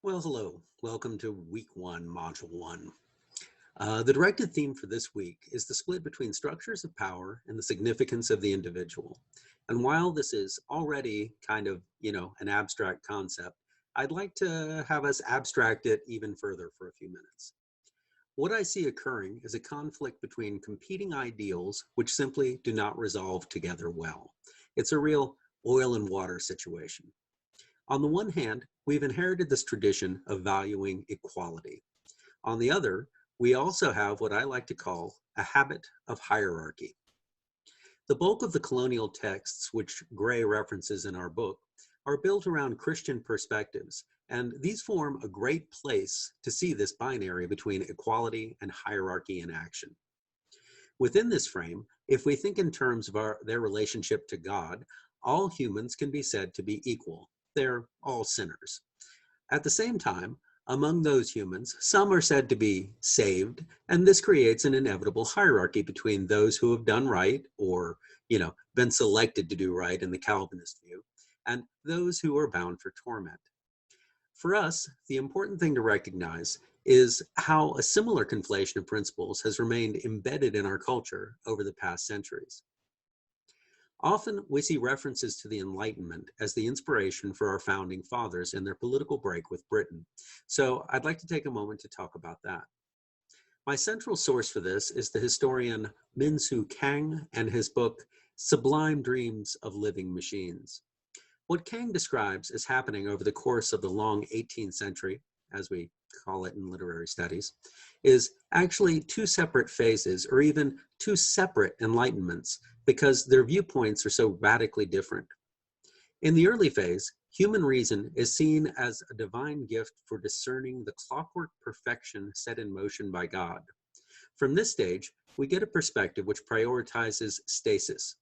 Well, hello. Welcome to week one, module one. The directed theme for this week is the split between structures of power and the significance of the individual. And while this is already kind of, an abstract concept, I'd like to have us abstract it even further for a few minutes. What I see occurring is a conflict between competing ideals which simply do not resolve together well. It's a real oil and water situation. On the one hand, we've inherited this tradition of valuing equality. On the other, we also have what I like to call a habit of hierarchy. The bulk of the colonial texts, which Gray references in our book, are built around Christian perspectives, and these form a great place to see this binary between equality and hierarchy in action. Within this frame, if we think in terms of their relationship to God, all humans can be said to be equal. They're all sinners. At the same time, among those humans, some are said to be saved, and this creates an inevitable hierarchy between those who have done right, or, been selected to do right in the Calvinist view, and those who are bound for torment. For us, the important thing to recognize is how a similar conflation of principles has remained embedded in our culture over the past centuries. Often we see references to the Enlightenment as the inspiration for our founding fathers in their political break with Britain. So I'd like to take a moment to talk about that. My central source for this is the historian Min-Soo Kang and his book, Sublime Dreams of Living Machines. What Kang describes as happening over the course of the long 18th century, as we call it in literary studies, is actually two separate phases, or even two separate enlightenments, because their viewpoints are so radically different. In the early phase, human reason is seen as a divine gift for discerning the clockwork perfection set in motion by God. From this stage, we get a perspective which prioritizes stasis.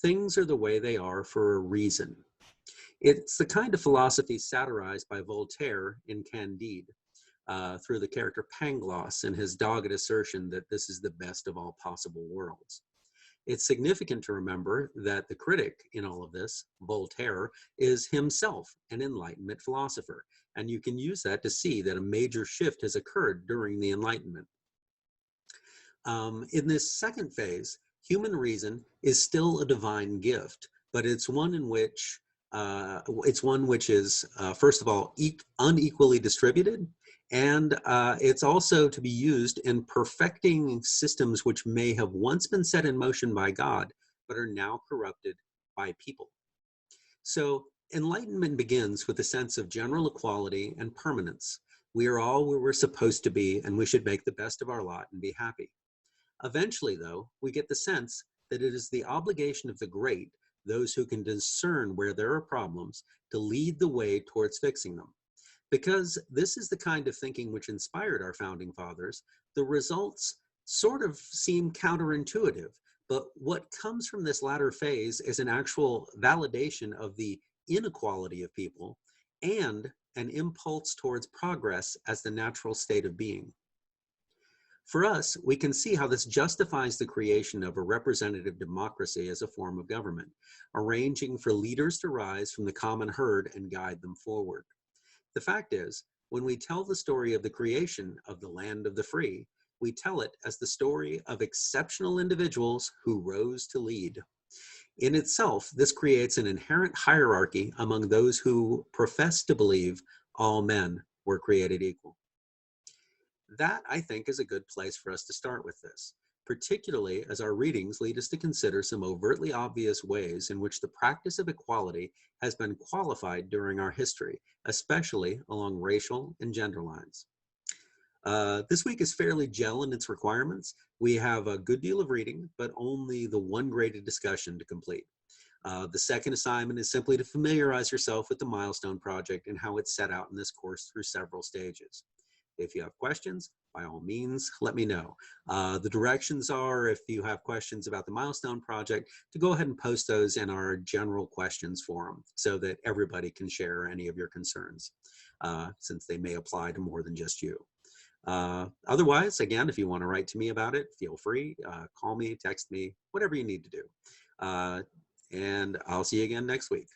Things are the way they are for a reason. It's the kind of philosophy satirized by Voltaire in Candide, through the character Pangloss and his dogged assertion that this is the best of all possible worlds. It's significant to remember that the critic in all of this, Voltaire, is himself an Enlightenment philosopher, and you can use that to see that a major shift has occurred during the Enlightenment. In this second phase, human reason is still a divine gift, but it's one in which is, first of all, unequally distributed, and it's also to be used in perfecting systems which may have once been set in motion by God, but are now corrupted by people. So enlightenment begins with a sense of general equality and permanence. We are all where we're supposed to be, and we should make the best of our lot and be happy. Eventually, though, we get the sense that it is the obligation of the great, those who can discern where there are problems, to lead the way towards fixing them. Because this is the kind of thinking which inspired our founding fathers, the results sort of seem counterintuitive. But what comes from this latter phase is an actual validation of the inequality of people and an impulse towards progress as the natural state of being. For us, we can see how this justifies the creation of a representative democracy as a form of government, arranging for leaders to rise from the common herd and guide them forward. The fact is, when we tell the story of the creation of the land of the free, we tell it as the story of exceptional individuals who rose to lead. In itself, this creates an inherent hierarchy among those who profess to believe all men were created equal. That, I think, is a good place for us to start with this, particularly as our readings lead us to consider some overtly obvious ways in which the practice of equality has been qualified during our history, especially along racial and gender lines. This week is fairly gel in its requirements. We have a good deal of reading, but only the one graded discussion to complete. The second assignment is simply to familiarize yourself with the Milestone Project and how it's set out in this course through several stages. If you have questions, by all means, let me know. The directions are, if you have questions about the Milestone Project, to go ahead and post those in our general questions forum so that everybody can share any of your concerns, since they may apply to more than just you. Otherwise, again, if you want to write to me about it, feel free, call me, text me, whatever you need to do. And I'll see you again next week.